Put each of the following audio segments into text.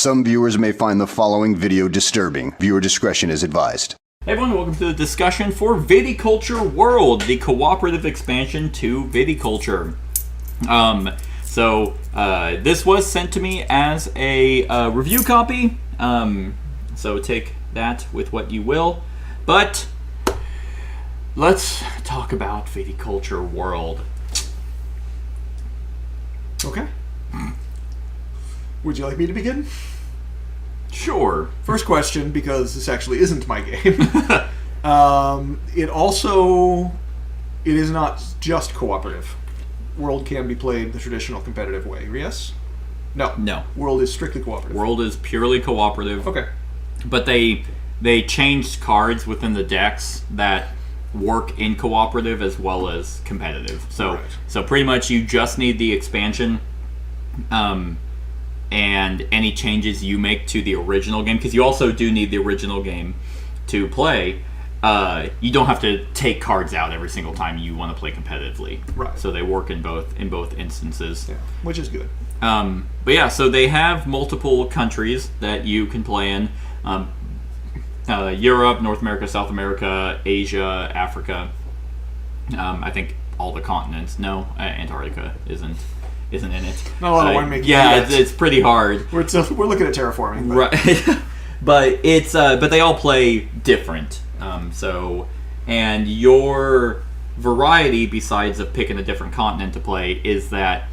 Some viewers may find the following video disturbing. Viewer discretion is advised. Hey everyone, welcome to the discussion for Viticulture World, the cooperative expansion to Viticulture. This was sent to me as a review copy, so take that with what you will. But let's talk about Viticulture World. Okay. Would you like me to begin? Sure. First question, because this actually isn't my game. It is not just cooperative. World can be played the traditional competitive way, yes? No. No. World is strictly cooperative. World is purely cooperative. Okay. But they changed cards within the decks that work in cooperative as well as competitive. So Right. so pretty much you just need the expansion, and any changes you make to the original game, because you also do need the original game to play. You don't have to take cards out every single time you want to play competitively. Right. So they work in both instances. Yeah, which is good. But yeah, so they have multiple countries that you can play in. Europe, North America, South America, Asia, Africa. I think all the continents. No, Antarctica isn't in it. Not a lot of winemaking. Yeah, it's pretty hard. We're looking at terraforming. But. Right. but they all play different. And your variety, besides of picking a different continent to play, is that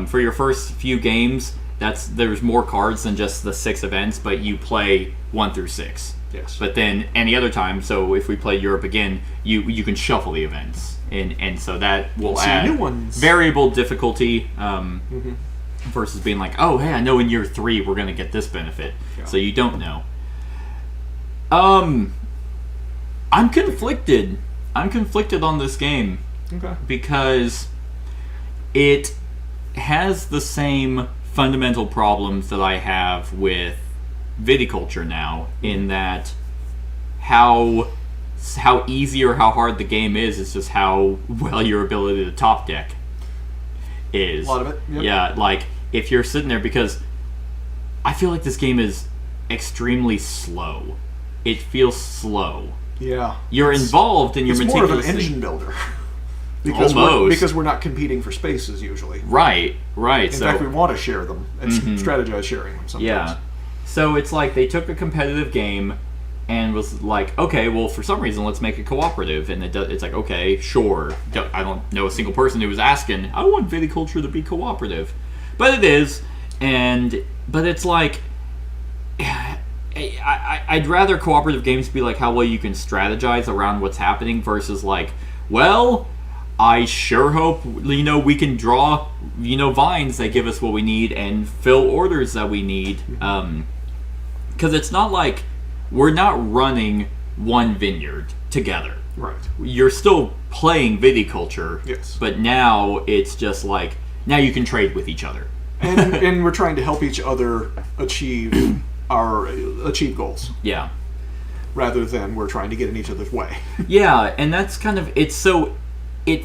for your first few games, there's more cards than just the 6 events, but you play 1 through 6. Yes. But then any other time, so if we play Europe again, you can shuffle the events, and so that will add new ones. Variable difficulty versus being like, oh hey, I know in year 3 we're gonna get this benefit, so you don't know. I'm conflicted. I'm conflicted on this game. Okay. Because it has the same fundamental problems that I have with Viticulture now, in that how easy or how hard the game is just how well your ability to top deck is. A lot of it. Yep. Yeah, like if you're sitting there, because I feel like this game is extremely slow. It feels slow. Yeah. You're involved and you're It's more of an meticulously... engine builder. because we're not competing for spaces usually. Right. In fact, we want to share them and strategize sharing them sometimes. Yeah. So it's like they took a competitive game and was like, okay, well, for some reason, let's make it cooperative. And it's like, okay, sure. I don't know a single person who was asking, I want Viticulture to be cooperative. But it is. But it's like, I'd rather cooperative games be like how well you can strategize around what's happening versus like, well, I sure hope, we can draw, vines that give us what we need and fill orders that we need. Because it's not like we're not running one vineyard together. Right. You're still playing Viticulture. Yes. But now it's just like, now you can trade with each other. and we're trying to help each other achieve goals. Yeah. Rather than we're trying to get in each other's way. Yeah, and that's kind of, it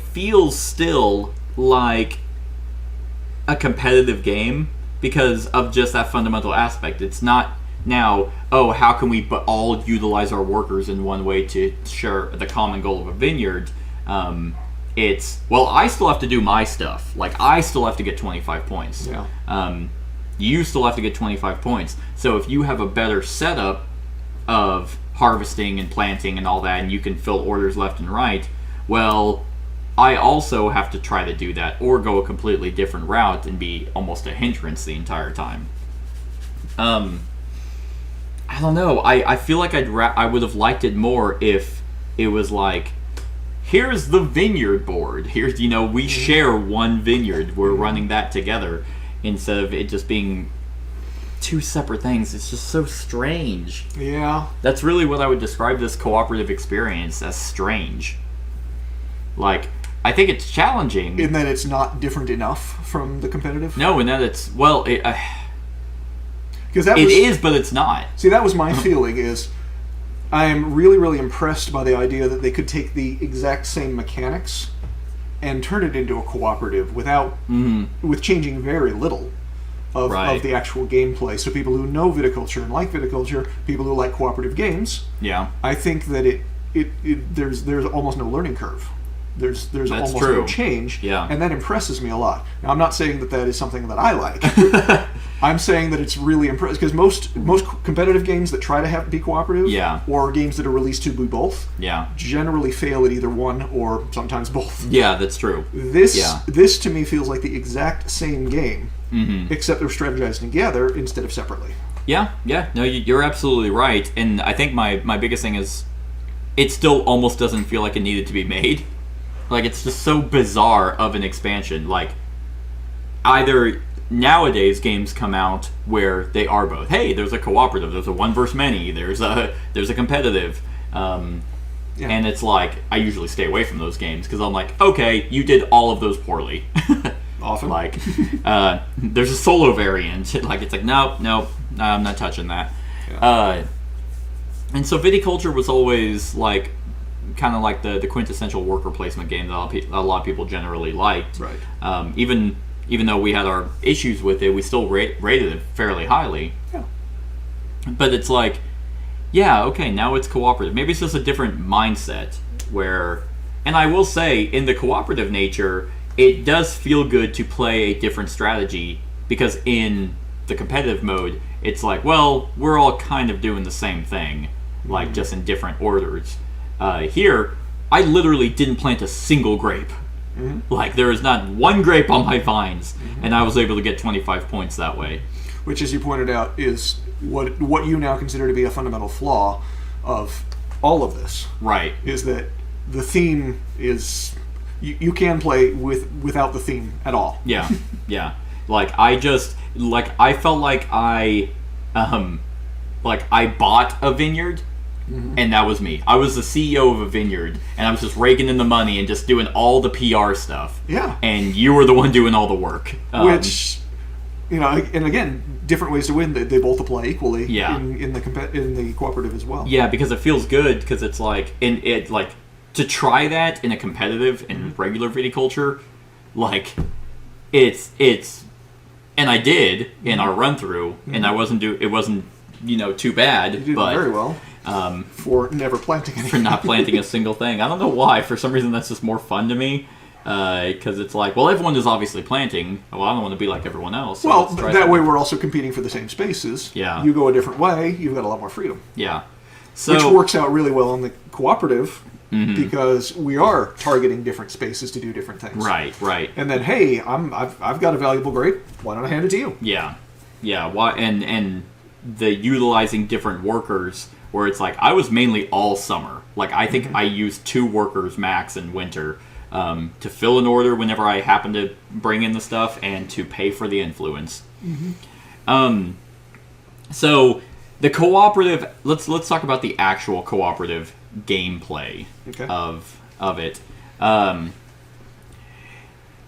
feels still like a competitive game because of just that fundamental aspect. It's not now, oh, how can we all utilize our workers in one way to share the common goal of a vineyard? It's, well, I still have to do my stuff. Like, I still have to get 25 points. Yeah. You still have to get 25 points. So if you have a better setup of harvesting and planting and all that, and you can fill orders left and right, well, I also have to try to do that or go a completely different route and be almost a hindrance the entire time. I don't know. I feel like I would have liked it more if it was like, here's the vineyard board. Here's, we share one vineyard. We're running that together, instead of it just being 2 separate things. It's just so strange. Yeah. That's really what I would describe this cooperative experience as: strange. Like, I think it's challenging. In that it's not different enough from the competitive? No, in that it's, well, it that is, but it's not. See, that was my feeling, is I am really, really impressed by the idea that they could take the exact same mechanics and turn it into a cooperative with changing very little. of Right. the actual gameplay. So people who know viticulture and like viticulture, people who like cooperative games, Yeah. I think that there's almost no learning curve. There's That's almost true. no change, Yeah. and that impresses me a lot. Now, I'm not saying that is something that I like. I'm saying that it's really impressive because most competitive games that try to be cooperative, Yeah. or games that are released to be both, Yeah. generally fail at either one or sometimes both. Yeah, that's true. This to me feels like the exact same game, Mm-hmm. except they're strategized together instead of separately. Yeah, yeah. No, you're absolutely right. And I think my biggest thing is it still almost doesn't feel like it needed to be made. Like, it's just so bizarre of an expansion. Like, either nowadays games come out where they are both. Hey, there's a cooperative, there's a one versus many, there's a competitive. And it's like, I usually stay away from those games because I'm like, okay, you did all of those poorly. Often. Like, there's a solo variant. Like, it's like, nope, I'm not touching that. Yeah. And so Viticulture was always like, kind of like the quintessential worker placement game that a lot of people generally liked. Right. Even though we had our issues with it, we still rated it fairly highly. Yeah. But it's like, yeah, okay, now it's cooperative. Maybe it's just a different mindset where, and I will say, in the cooperative nature, it does feel good to play a different strategy because in the competitive mode, it's like, well, we're all kind of doing the same thing, like just in different orders. Here, I literally didn't plant a single grape. Mm-hmm. Like, there is not one grape on my vines, and I was able to get 25 points that way. Which, as you pointed out, is what you now consider to be a fundamental flaw of all of this. Right. Is that the theme is... You can play without the theme at all. Yeah, yeah. Like, I felt like I bought a vineyard, and that was me. I was the CEO of a vineyard, and I was just raking in the money and just doing all the PR stuff. Yeah. And you were the one doing all the work. Which, and again, different ways to win. They both apply equally. Yeah. In the cooperative as well. Yeah, because it feels good, because it's like, to try that in a competitive and regular viticulture, like, it's, and I did in our run through, and it wasn't too bad. You did but very well. For never planting anything. For not planting a single thing. I don't know why. For some reason, that's just more fun to me. Because it's like, well, everyone is obviously planting. Well, I don't want to be like everyone else. So Well, let's try that something. way we're also competing for the same spaces. Yeah. You go a different way, you've got a lot more freedom. Yeah. So, Which works out really well in the cooperative because we are targeting different spaces to do different things. Right. And then, hey, I've got a valuable grape. Why don't I hand it to you? Yeah. Why? And the utilizing different workers, where it's like, I was mainly all summer. Like, I think I used 2 workers max in winter to fill an order whenever I happened to bring in the stuff and to pay for the influence. So the cooperative. Let's talk about the actual cooperative gameplay of it.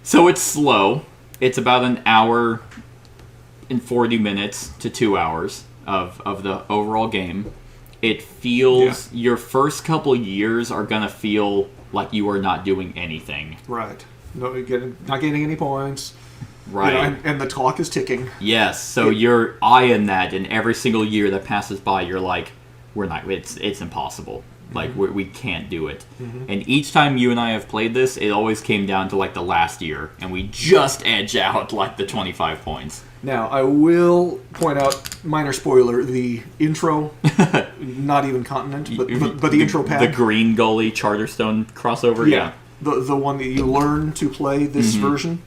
So it's slow. It's about an hour and 40 minutes to 2 hours of the overall game. It feels your first couple years are gonna feel like you are not doing anything. Right. No, not getting any points. Right. And the clock is ticking. Yes. So you're eyeing that, and every single year that passes by, you're like, we're not. It's impossible. Like, we can't do it. And each time you and I have played this, it always came down to like the last year, and we just edge out like the 25 points. Now, I will point out, minor spoiler, the intro, not even continent, but the intro pad. The Green Gully Charterstone crossover, yeah. The one that you learn to play this version,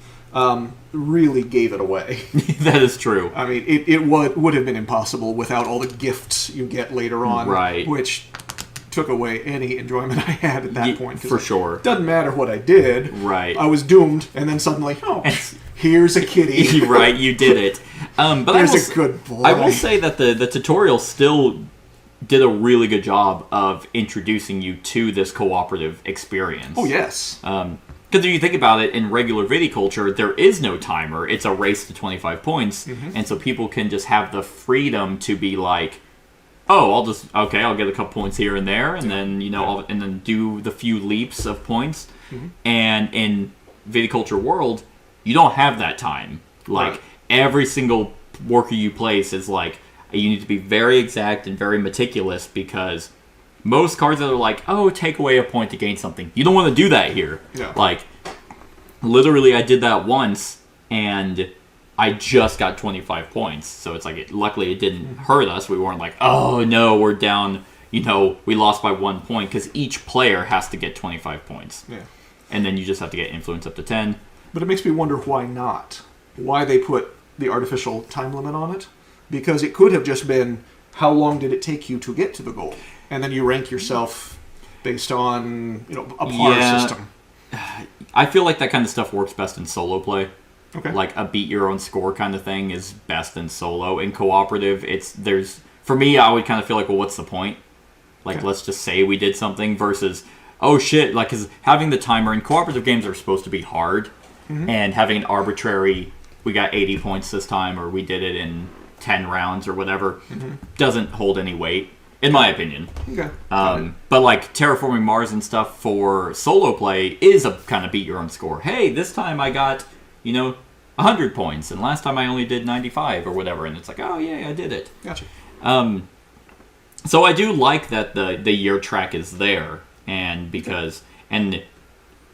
really gave it away. That is true. I mean, it would have been impossible without all the gifts you get later on, right? Which took away any enjoyment I had at that point. For sure. Doesn't matter what I did. Right. I was doomed, and then suddenly, here's a kitty. Right, you did it. But there's a good boy. I will say that the tutorial still did a really good job of introducing you to this cooperative experience. Oh, yes. Because if you think about it, in regular viticulture, there is no timer. It's a race to 25 points. And so people can just have the freedom to be like, oh, I'll get a couple points here and there, and then, and then do the few leaps of points. And in viticulture world, you don't have that time. Like, every single worker you place is like, you need to be very exact and very meticulous, because most cards that are like, oh, take away a point to gain something, you don't want to do that here. Yeah. Like, literally, I did that once, and I just got 25 points. So it's like, luckily it didn't hurt us. We weren't like, oh no, we're down, we lost by 1 point, because each player has to get 25 points. Yeah. And then you just have to get influence up to 10. But it makes me wonder why not. Why they put the artificial time limit on it. Because it could have just been, how long did it take you to get to the goal? And then you rank yourself based on, a par system. I feel like that kind of stuff works best in solo play. Okay. Like a beat your own score kind of thing is best in solo. In cooperative, for me, I would kind of feel like, well, what's the point? Like, Okay. let's just say we did something versus, oh shit, like, because having the timer in cooperative games are supposed to be hard, and having an arbitrary, we got 80 points this time, or we did it in 10 rounds or whatever, doesn't hold any weight, in my opinion. Okay. But like terraforming Mars and stuff for solo play is a kind of beat your own score. Hey, this time I got, 100 points, and last time I only did 95 or whatever, and it's like, oh yeah, I did it. Gotcha. So I do like that the year track is there, and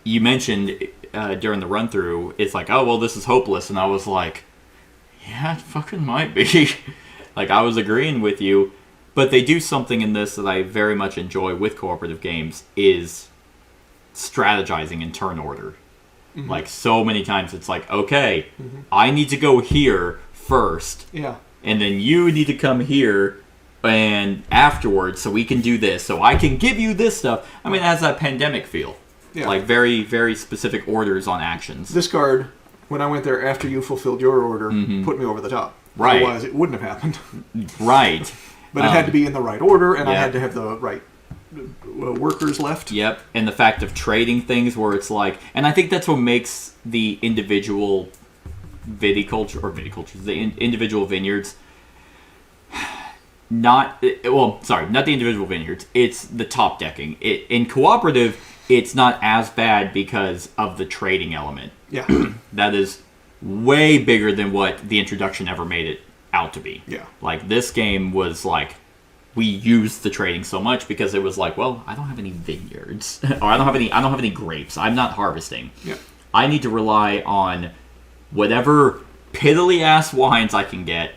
you mentioned during the run through, it's like, oh well, this is hopeless, and I was like, yeah, it fucking might be. Like, I was agreeing with you, but they do something in this that I very much enjoy with cooperative games, is strategizing in turn order. Like, so many times it's like, okay, I need to go here first, Yeah. and then you need to come here and afterwards, so we can do this, so I can give you this stuff. I mean, it has that pandemic feel. Yeah. Like, very, very specific orders on actions. This card, when I went there after you fulfilled your order, put me over the top. Right. Otherwise, it wouldn't have happened. Right. But it had to be in the right order, and I yeah. had to have the right workers left. Yep, and the fact of trading things where it's like, and I think that's what makes the individual viticultures, the individual vineyards, not the individual vineyards, it's the top decking. In cooperative, it's not as bad because of the trading element. Yeah. That is way bigger than what the introduction ever made it out to be. Yeah. Like, this game was like, we used the trading so much because it was like, well, I don't have any vineyards, or I don't have any grapes. I'm not harvesting. Yeah. I need to rely on whatever piddly ass wines I can get.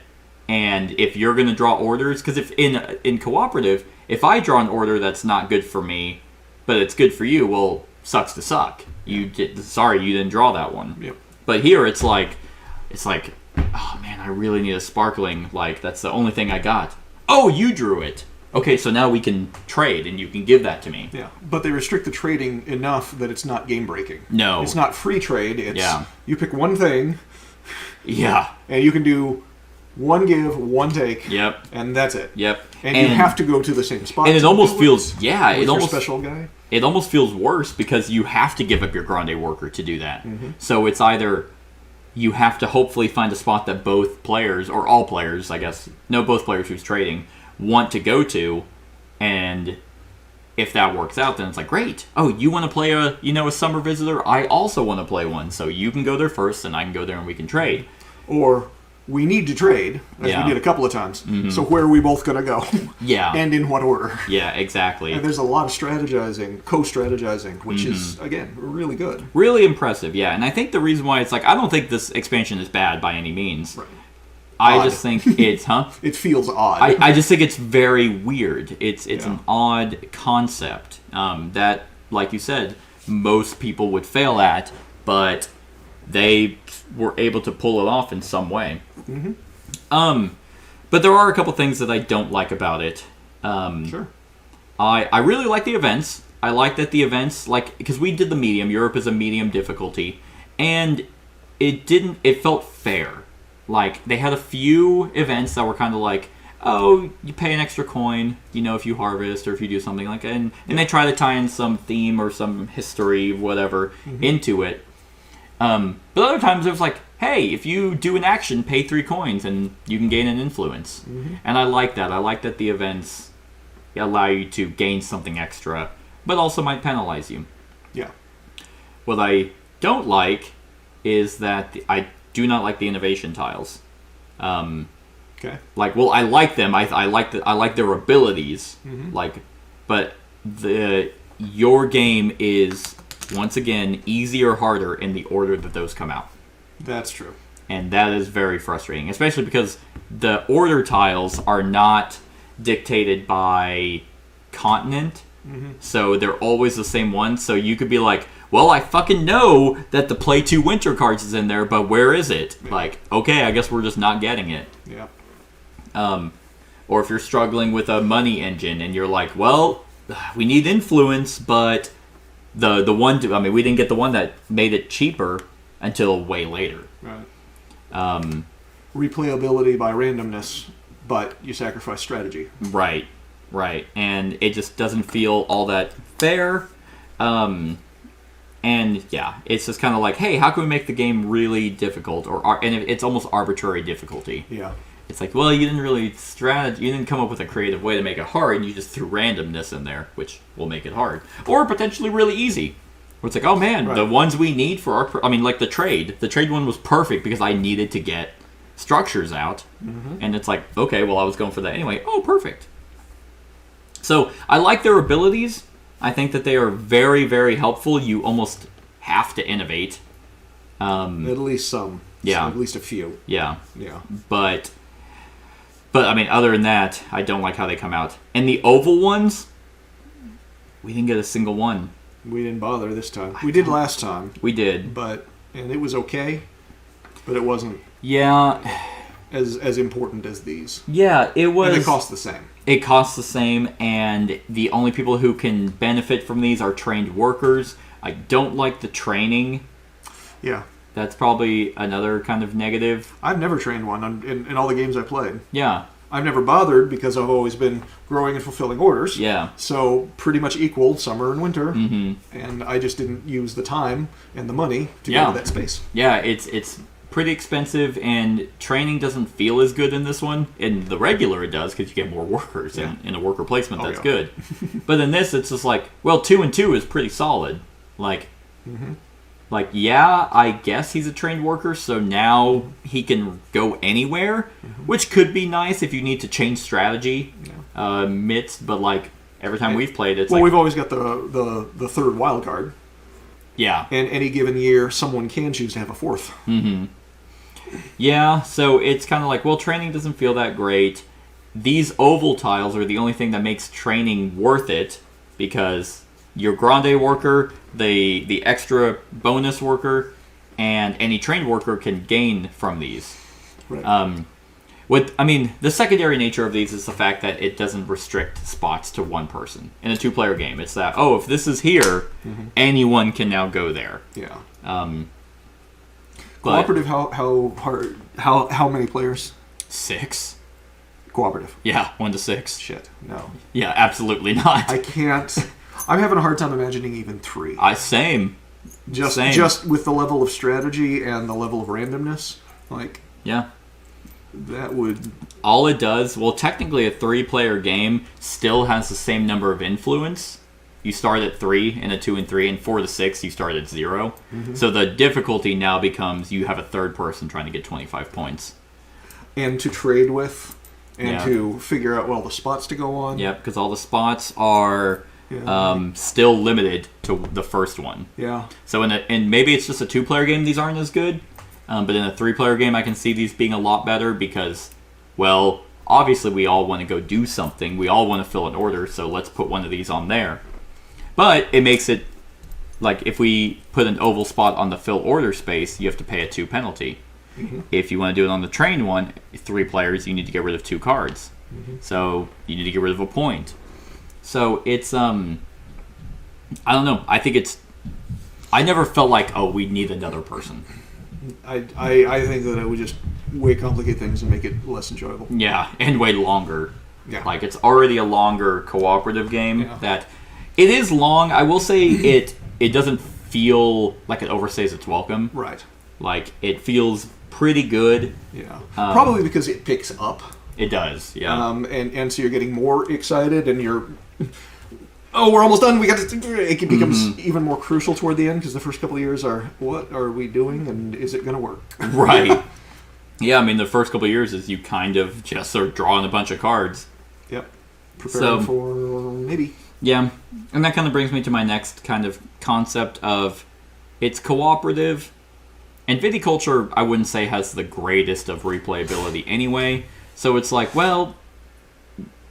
And if you're going to draw orders, because if in cooperative, if I draw an order that's not good for me, but it's good for you, well, sucks to suck. Sorry, you didn't draw that one. Yep. But here it's like, oh man, I really need a sparkling. Like, that's the only thing I got. Oh, you drew it. Okay, so now we can trade, and you can give that to me. Yeah, but they restrict the trading enough that it's not game breaking. No. It's not free trade. It's you pick one thing. Yeah. And you can do one give, one take. Yep. And that's it. Yep. And you have to go to the same spot. And it almost feels, with your special guy. It almost feels worse because you have to give up your grande worker to do that. So it's either you have to hopefully find a spot that both players, or all players, I guess, both players who's trading, want to go to, and if that works out, then it's like, great. Oh, you want to play a summer visitor? I also want to play one, so you can go there first, and I can go there, and we can trade. Or we need to trade, as we did a couple of times. So where are we both going to go? Yeah. And in what order? Yeah, exactly. And there's a lot of strategizing, co-strategizing, which is, again, really good. Really impressive, yeah. And I think the reason why it's like, I don't think this expansion is bad by any means. Right. I just think it's, It feels odd. I just think it's very weird. It's an odd concept that, like you said, most people would fail at, but they were able to pull it off in some way. But there are a couple things that I don't like about it. Sure. I really like the events. I like that the events, because we did the medium. Europe is a medium difficulty, and it felt fair. Like, they had a few events that were kind of like, oh, you pay an extra coin, if you harvest or if you do something like that. And they try to tie in some theme or some history, whatever, into it. But other times it was like, hey, if you do an action, pay 3 coins and you can gain an influence. And I like that. I like that the events allow you to gain something extra, but also might penalize you. Yeah. What I don't like is that do not like the innovation tiles. Okay. Like, well, I like them. I like their abilities. Mm-hmm. Like, but your game is once again easier or harder in the order that those come out. That's true. And that is very frustrating, especially because the order tiles are not dictated by continent. Mm-hmm. So they're always the same one. So you could be like, well, I fucking know that the Play 2 Winter cards is in there, but where is it? Yeah. Like, okay, I guess we're just not getting it. Yeah. Or if you're struggling with a money engine and you're like, well, we need influence, but the one, I mean, we didn't get the one that made it cheaper until way later. Right. Um, Replayability by randomness, but you sacrifice strategy. right. And it just doesn't feel all that fair. And yeah, it's just kind of like, hey, how can we make the game really difficult? And it's almost arbitrary difficulty. Yeah. It's like, well, you didn't really you didn't come up with a creative way to make it hard. You just threw randomness in there, which will make it hard, or potentially really easy. Where it's like, oh man, Right. the ones we need for our, I mean, like the trade one was perfect because I needed to get structures out, and it's like, okay, well, I was going for that anyway. Oh, perfect. So I like their abilities. I think that they are very, very helpful. You almost have to innovate. At least some. Yeah. At least a few. Yeah. Yeah. But I mean, other than that, I don't like how they come out. And the oval ones, we didn't get a single one. We didn't bother this time. We did last time, We did. and it was okay, but it wasn't Yeah. as important as these. Yeah, it was. And they cost the same. It costs the same, and the only people who can benefit from these are trained workers. I don't like the training. Yeah. That's probably another kind of negative. I've never trained one in all the games I played. Yeah. I've never bothered because I've always been growing and fulfilling orders. Yeah. So pretty much equal summer and winter. Mm-hmm. And I just didn't use the time and the money to Yeah. go to that space. Yeah, it's pretty expensive, and training doesn't feel as good in this one. In the regular, it does because you get more workers Yeah. in a worker placement. Oh, That's yeah. good. But in this, it's just like, well, 2 and 2 is pretty solid. Like, yeah, I guess he's a trained worker, so now he can go anywhere, which could be nice if you need to change strategy midst. But like every time we've played, it's Well, like, we've always got the third wild card. yeah. And any given year, someone can choose to have a fourth. Yeah, so it's kind of like, well, training doesn't feel that great. These oval tiles are the only thing that makes training worth it, because your grande worker, the extra bonus worker, and any trained worker can gain from these. Right. The secondary nature of these is the fact that it doesn't restrict spots to one person. In a two-player game, it's that, oh, if this is here, anyone can now go there. Yeah. But Cooperative, how many players? 6. Cooperative. Yeah, 1 to 6. Shit. No. Yeah, absolutely not. I can't. I'm having a hard time imagining even 3. Same. Just with the level of strategy and the level of randomness, like Yeah. that would. All it does, well, technically a 3-player game still has the same number of influence. You start at 3 in a 2 and 3, and 4 to 6 you start at 0. So the difficulty now becomes you have a third person trying to get 25 points. And to trade with, and Yeah. to figure out the spots to go on. Yep, because all the spots are Yeah. still limited to the first one. Yeah. So and maybe it's just a 2-player game, these aren't as good. But in a 3-player game, I can see these being a lot better because, well, obviously we all want to go do something. We all want to fill an order, so let's put one of these on there. But it makes it, like, if we put an oval spot on the fill order space, you have to pay a 2 penalty. If you want to do it on the train one, 3 players, you need to get rid of 2 cards. So you need to get rid of a point. So it's, I don't know. I think I never felt like, oh, we need another person. I think that it would just way complicate things and make it less enjoyable. Yeah, and way longer. Yeah. Like, it's already a longer cooperative game Yeah. that... It is long. I will say it doesn't feel like it overstays its welcome. Right. Like, it feels pretty good. Yeah. Probably because it picks up. It does, yeah. And so you're getting more excited, and you're oh, we're almost done. We got to. It becomes even more crucial toward the end because the first couple of years are, what are we doing, and is it going to work? Right. Yeah, I mean, the first couple of years is you kind of just are drawing a bunch of cards. Yep. Preparing for maybe. Yeah, and that kind of brings me to my next kind of concept of it's cooperative, and Viticulture I wouldn't say has the greatest of replayability anyway, so it's like, well,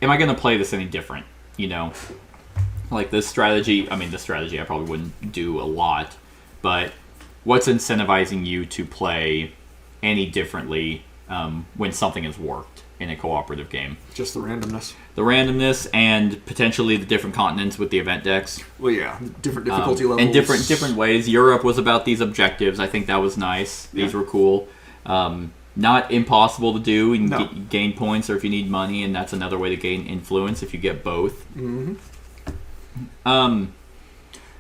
am I going to play this any different, you know? Like this strategy I probably wouldn't do a lot, but what's incentivizing you to play any differently when something has worked in a cooperative game? Just the randomness. The randomness and potentially the different continents with the event decks. Well, yeah, different difficulty levels. And different ways. Europe was about these objectives. I think that was nice. These were cool. Not impossible to do. You can gain points or if you need money, and that's another way to gain influence if you get both. Mm-hmm.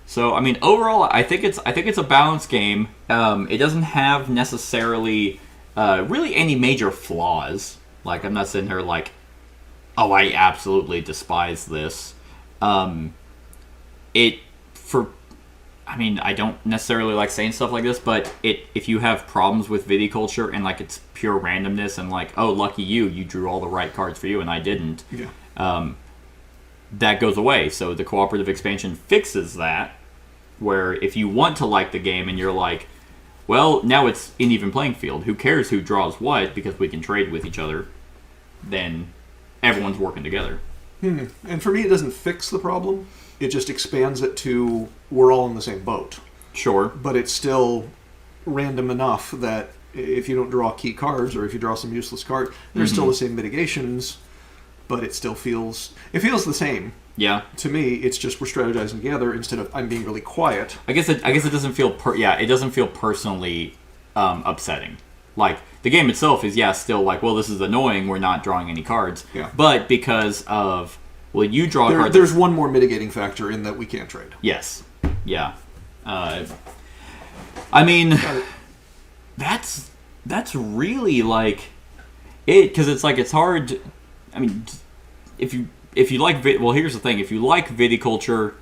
So, I mean, overall, I think it's a balanced game. It doesn't have necessarily really any major flaws. Like, I'm not sitting here like, oh, I absolutely despise this. I don't necessarily like saying stuff like this, but if you have problems with Viticulture and like it's pure randomness and like, oh, lucky you drew all the right cards for you and I didn't. Yeah. That goes away. So the cooperative expansion fixes that, where if you want to like the game and you're like, well, now it's an even playing field. Who cares who draws what because we can trade with each other? Then everyone's working together. And for me, it doesn't fix the problem. It just expands it to we're all in the same boat. Sure. But it's still random enough that if you don't draw key cards or if you draw some useless cards, there's still the same mitigations, but it still feels the same. Yeah. To me, it's just we're strategizing together instead of I'm being really quiet. I guess it doesn't feel it doesn't feel personally upsetting. Like the game itself is still like, well, this is annoying. We're not drawing any cards. Yeah. But because of you draw cards. There's one more mitigating factor in that we can't trade. Yes. Yeah. I mean, that's really like it because it's like it's hard. I mean, if you like here's the thing: if you like Viticulture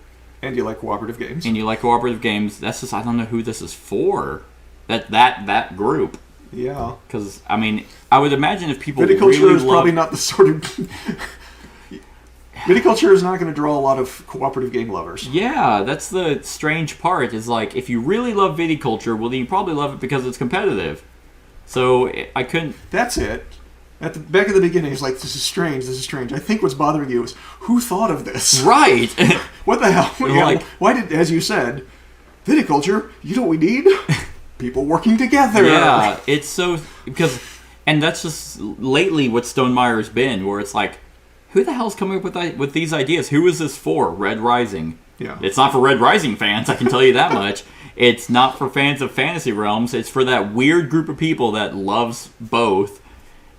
and you like cooperative games, that's just I don't know who this is for. That group. Yeah. Because I mean, I would imagine if people Viticulture is probably not the sort of Viticulture is not going to draw a lot of cooperative game lovers. Yeah, that's the strange part. Is like if you really love Viticulture, well, then you probably love it because it's competitive. So I couldn't. That's it. Back at the beginning, it's like, this is strange. I think what's bothering you is, who thought of this? Right. What the hell? Like, why did, as you said, Viticulture, you know what we need? People working together. Yeah, it's so... And that's just lately what Stonemaier has been, where it's like, who the hell's coming up with these ideas? Who is this for? Red Rising. Yeah. It's not for Red Rising fans, I can tell you that much. It's not for fans of Fantasy Realms. It's for that weird group of people that loves both.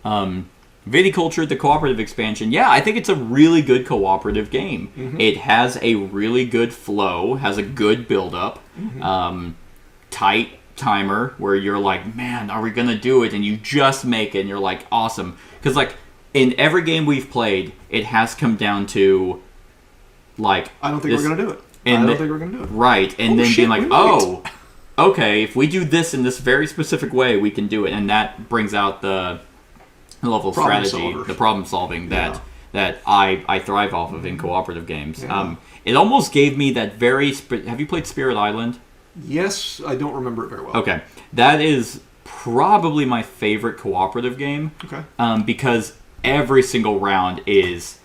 Viticulture, the cooperative expansion, I think it's a really good cooperative game. Mm-hmm. It has a really good flow, has a good build-up, tight timer where you're like, man, are we gonna do it? And you just make it, and you're like, awesome. Because like in every game we've played, it has come down to like, I don't think we're gonna do it. Right, and then being like, oh, okay, if we do this in this very specific way, we can do it, and that brings out the level of strategy, the problem solving that I thrive off of in cooperative games. Yeah. It almost gave me that very... Have you played Spirit Island? Yes, I don't remember it very well. Okay. That is probably my favorite cooperative game. Okay. Because every single round is...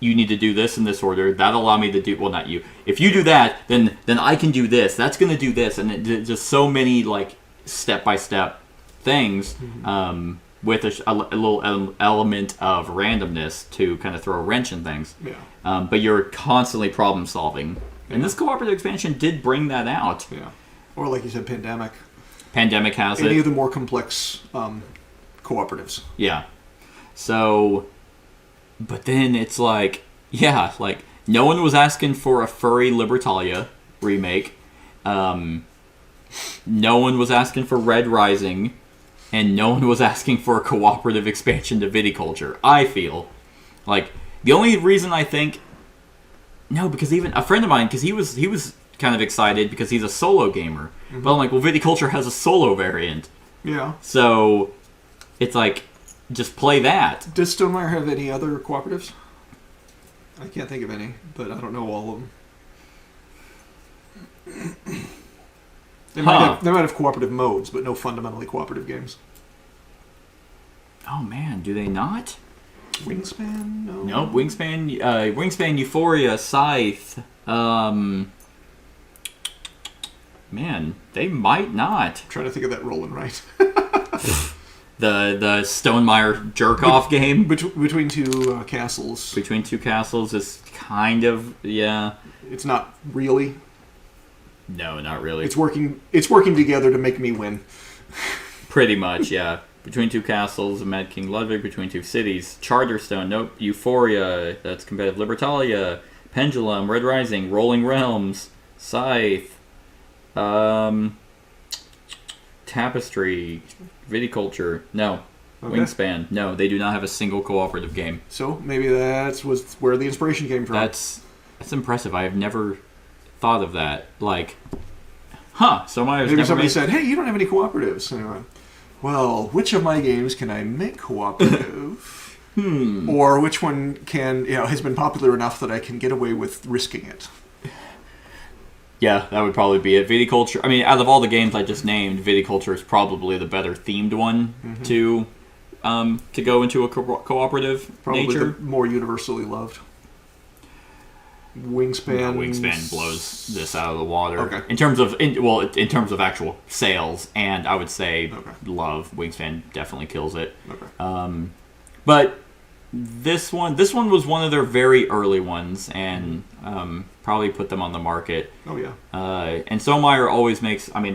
You need to do this in this order. That'll allow me to do... Well, not you. If you do that, then I can do this. That's going to do this. And just so many, like, step-by-step things... Mm-hmm. With a little element of randomness to kind of throw a wrench in things. Yeah. But you're constantly problem solving. And this cooperative expansion did bring that out. Yeah. Or like you said, Pandemic. Pandemic has it. Any of the more complex cooperatives. Yeah. So, but then it's like, like no one was asking for a furry Libertalia remake. No one was asking for Red Rising. And no one was asking for a cooperative expansion to Viticulture. I feel like the only reason I think no, because even a friend of mine, because he was kind of excited because he's a solo gamer. But I'm like, well, Viticulture has a solo variant. Yeah. So it's like, just play that. Does Stonemaier have any other cooperatives? I can't think of any, but I don't know all of them. They might have cooperative modes, but no fundamentally cooperative games. Oh man, do they not? Wingspan? No. Nope. Wingspan, Euphoria, Scythe. Man, they might not. I'm trying to think of that rolling right. The Stonemaier jerk-off game. Between two castles. Between two castles is kind of, yeah. It's not really. No, not really. It's working together to make me win. Pretty much, yeah. Between two castles, Mad King Ludwig. Between two cities, Charterstone. Nope. Euphoria. That's competitive. Libertalia. Pendulum. Red Rising. Rolling Realms. Scythe. Tapestry. Viticulture. No. Okay. Wingspan. No, they do not have a single cooperative game. So maybe that's where the inspiration came from. That's impressive. I have never thought of that. Like, maybe somebody said, "Hey, you don't have any cooperatives." And I went, well, which of my games can I make cooperative? Or which one has been popular enough that I can get away with risking it? Yeah, that would probably be it. Viticulture. I mean, out of all the games I just named, Viticulture is probably the better themed one to go into a cooperative probably nature. The more universally loved. Wingspan blows this out of the water. Okay. In terms of actual sales, and I would say love. Wingspan definitely kills it. Okay. But this one was one of their very early ones, and probably put them on the market. Oh yeah. And Stonemaier always makes. We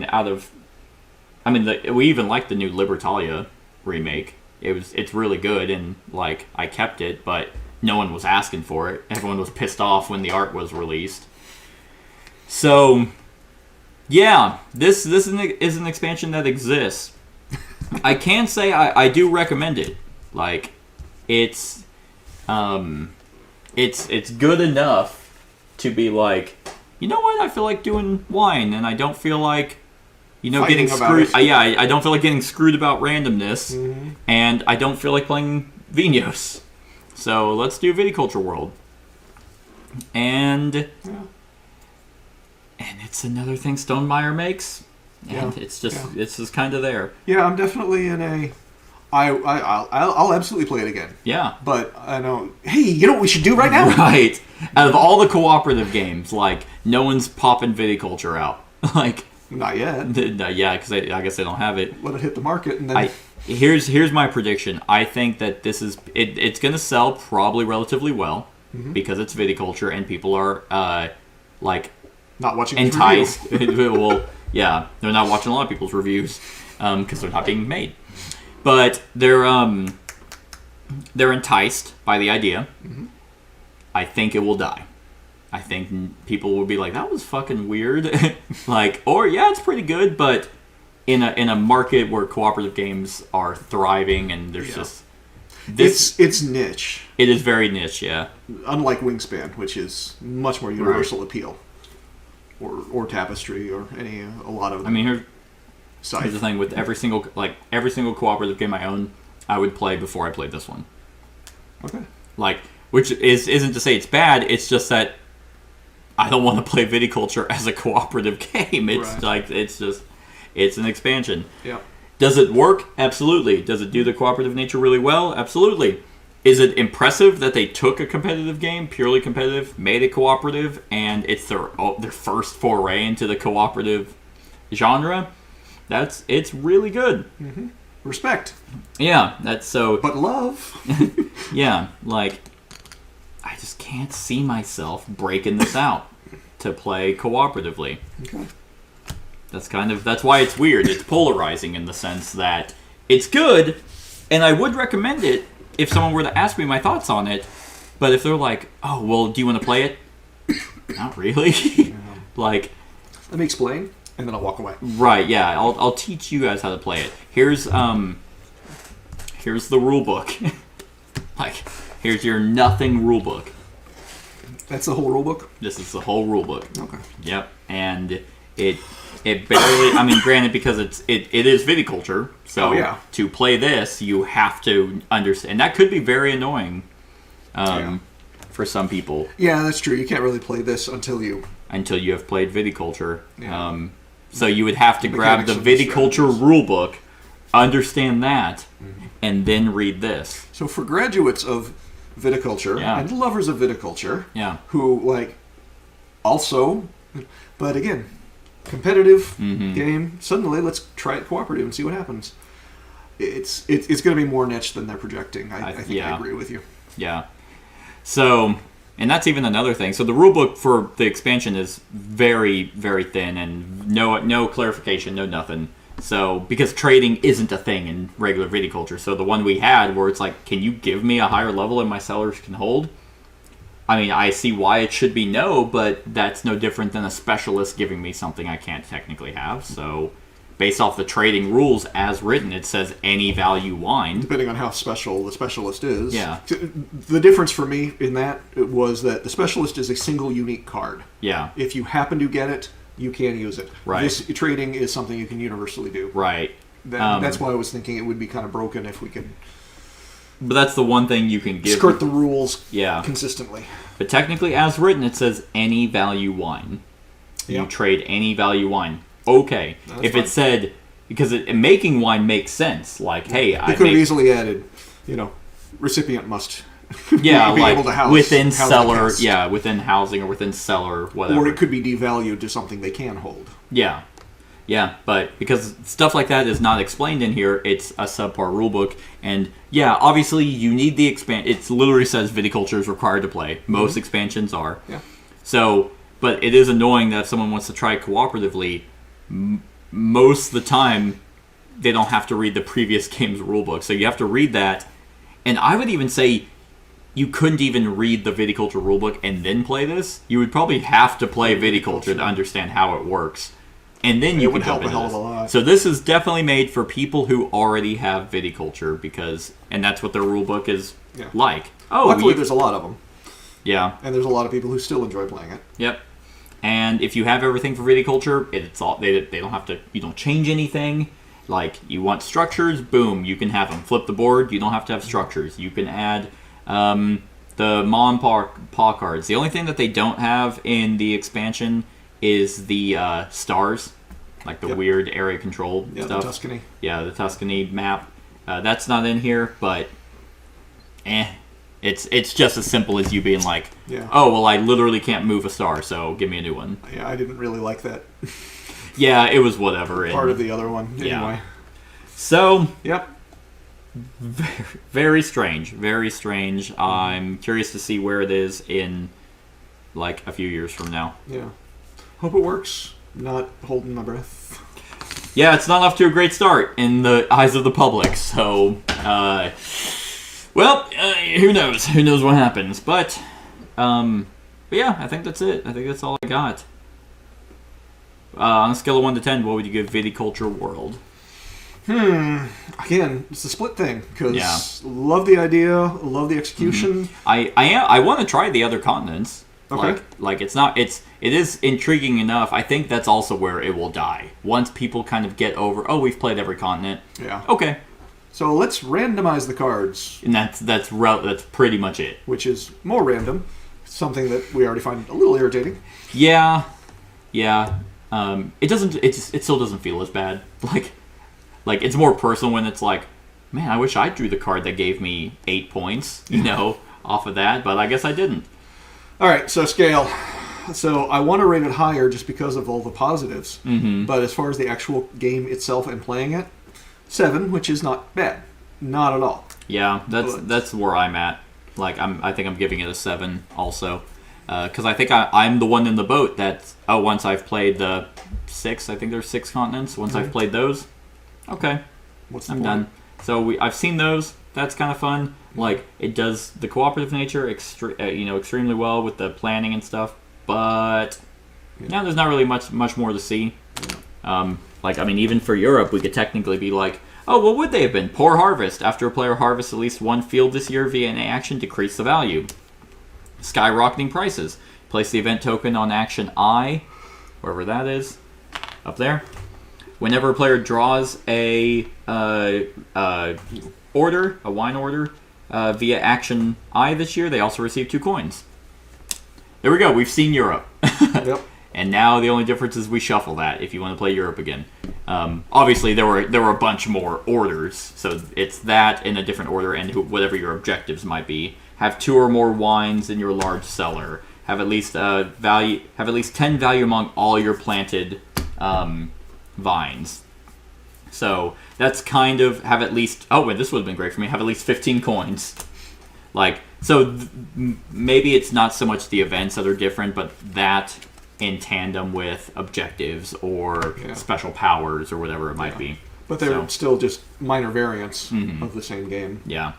even like the new Libertalia remake. It's really good, and like I kept it, but no one was asking for it. Everyone was pissed off when the art was released. So, yeah, this is an expansion that exists. I can say I do recommend it. Like, it's good enough to be like, you know what? I feel like doing wine, and I don't feel like, getting screwed. I don't feel like getting screwed about randomness, and I don't feel like playing Vinos. So let's do Viticulture World. And it's another thing Stonemaier makes. And it's just kind of there. Yeah, I'm definitely in a... I'll absolutely play it again. Yeah. But I know... Hey, you know what we should do right now? Right. Out of all the cooperative games, like, no one's popping Viticulture out. Like... Not yet. Yeah, because I guess they don't have it. Let it hit the market and then... Here's my prediction. I think that this is it's going to sell probably relatively well because it's Viticulture and people are like not watching enticed. Well, yeah, they're not watching a lot of people's reviews because they're not being made, but they're enticed by the idea. I think it will die. I think people will be like, that was fucking weird, like, or yeah, it's pretty good, but. In a market where cooperative games are thriving and there's just this, it's niche. It is very niche, yeah. Unlike Wingspan, which is much more universal appeal, or Tapestry, or a lot of. I mean, here's the thing with every single cooperative game I own, I would play before I played this one. Okay. Like, which isn't to say it's bad. It's just that I don't want to play Viticulture as a cooperative game. It's like it's an expansion. Yeah. Does it work? Absolutely. Does it do the cooperative nature really well? Absolutely. Is it impressive that they took a competitive game, purely competitive, made it cooperative, and it's their first foray into the cooperative genre? It's really good. Respect. Yeah, that's so. But love. Yeah, like I just can't see myself breaking this out to play cooperatively. Okay. That's why it's weird. It's polarizing in the sense that it's good, and I would recommend it if someone were to ask me my thoughts on it. But if they're like, "Oh, well, do you want to play it?" Not really. Like, let me explain, and then I'll walk away. Right? Yeah, I'll teach you guys how to play it. Here's the rule book. Like, here's your nothing rule book. That's the whole rule book? This is the whole rule book. Okay. Yep. And it barely, I mean, granted, because it is viticulture, so Oh, yeah. to play this, you have to understand. And that could be very annoying for some people. Yeah, that's true. You can't really play this until you have played viticulture. Yeah. So you would have to grab the Mechanics of the viticulture strategies. rule book, understand that, and then read this. So for graduates of viticulture Yeah. and lovers of viticulture, Yeah. who like also, but again, competitive game. Suddenly, let's try it cooperative and see what happens. It's going to be more niche than they're projecting. I think yeah. I agree with you. Yeah. So, and that's even another thing. So the rulebook for the expansion is very, very thin and no clarification, no nothing. So, because trading isn't a thing in regular viticulture. So the one we had where it's like, can you give me a higher level than my sellers can hold? I mean, I see why it should be no, but that's no different than a specialist giving me something I can't technically have. So, based off the trading rules as written, it says any value wine. Depending on how special the specialist is. Yeah. The difference for me in that was that the specialist is a single unique card. Yeah. If you happen to get it, you can use it. Right. This trading is something you can universally do. Right. That's why I was thinking it would be kind of broken if we could But that's the one thing you can give. skirt the rules Yeah. consistently. But technically, as written, it says any value wine. You Yeah. trade any value wine. Okay. That's if fine. it said, because making wine makes sense. Like, hey, I They could have make, easily added, recipient must yeah, be like able to house within house the cellar, guest. yeah, within housing or within cellar, whatever. Or it could be devalued to something they can hold. Yeah. Yeah, but because stuff like that is not explained in here, it's a subpar rulebook. And yeah, obviously you need the It literally says viticulture is required to play. Most expansions are. Yeah. So, but it is annoying that if someone wants to try cooperatively, most of the time they don't have to read the previous game's rulebook. So you have to read that. And I would even say you couldn't even read the viticulture rulebook and then play this. You would probably have to play viticulture to understand how it works. And then you It would can jump help a into hell of this. a lot. So this is definitely made for people who already have viticulture and that's what their rulebook is Yeah. like. Oh, Luckily, there's a lot of them. yeah. And there's a lot of people who still enjoy playing it. Yep. And if you have everything for viticulture, it's all they don't have to. You don't change anything. Like you want structures, boom, you can have them. Flip the board, you don't have to have structures. You can add the mom paw cards. The only thing that they don't have in the expansion is the stars, like the weird area control Yeah, stuff. the Tuscany. Yeah, the Tuscany map. That's not in here, but it's just as simple as you being like, Yeah. oh, well, I literally can't move a star, so give me a new one. Yeah, I didn't really like that Yeah, it was whatever. part of the other one. Yeah. Anyway. So, Yep. very strange. Very strange. I'm curious to see where it is in, like, a few years from now. Yeah. Hope it works. Not holding my breath. Yeah, it's not off to a great start in the eyes of the public, so, who knows? Who knows what happens? But yeah, I think that's it. I think that's all I got. On a scale of 1 to 10, what would you give Viticulture World? Again, it's a split thing because Yeah. love the idea, love the execution. I want to try the other continents. Okay. Like it is intriguing enough. I think that's also where it will die. Once people kind of get over, oh, we've played every continent. Yeah. Okay. So let's randomize the cards, And that's pretty much it. which is more random. Something that we already find a little irritating. Yeah. Yeah. It still doesn't feel as bad. Like it's more personal when it's like, man, I wish I drew the card that gave me 8 points, off of that, but I guess I didn't. All right, so scale. So I want to rate it higher just because of all the positives. Mm-hmm. But as far as the actual game itself and playing it, 7, which is not bad. Not at all. Yeah, But- that's where I'm at. Like I think I'm giving it a 7 also, because I think I'm the one in the boat that once I've played the 6, I think there's 6 continents. Once I've played those, okay, What's the I'm point? done. So I've seen those. That's kind of fun. Like it does the cooperative nature, extremely well with the planning and stuff. But now there's not really much more to see. Even for Europe, we could technically be like, oh, what would they have been? Poor harvest. After a player harvests at least one field this year via an action, decrease the value. Skyrocketing prices. Place the event token on action I, wherever that is, up there. Whenever a player draws a wine order, via action I this year, they also receive 2 coins. There we go. We've seen Europe. Yep. And now the only difference is we shuffle that if you want to play Europe again. Obviously, there were a bunch more orders, so it's that in a different order, and whatever your objectives might be. Have 2 or more wines in your large cellar. Have at least 10 value among all your planted vines. So that's kind of have at least. Oh, wait, this would have been great for me. Have at least 15 coins. Maybe it's not so much the events that are different, but that in tandem with objectives or special powers or whatever it might be. But they're still just minor variants of the same game. Yeah.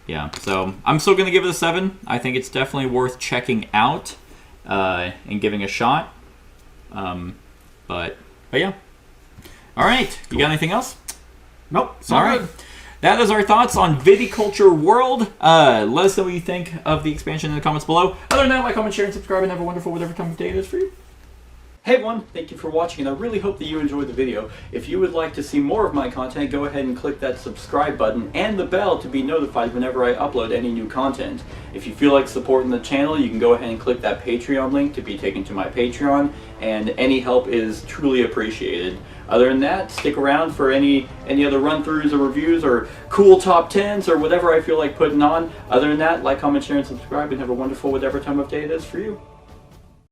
Yeah, so I'm still going to give it a 7. I think it's definitely worth checking out and giving a shot. But yeah. All right. You got anything else? Nope. All right. That is our thoughts on Viticulture World. Let us know what you think of the expansion in the comments below. Other than that, like, comment, share, and subscribe, and have a wonderful whatever time of day it is for you. Hey everyone, thank you for watching, and I really hope that you enjoyed the video. If you would like to see more of my content, go ahead and click that subscribe button and the bell to be notified whenever I upload any new content. If you feel like supporting the channel, you can go ahead and click that Patreon link to be taken to my Patreon, and any help is truly appreciated. Other than that, stick around for any other run-throughs or reviews or cool top 10s or whatever I feel like putting on. Other than that, like, comment, share, and subscribe, and have a wonderful whatever time of day it is for you.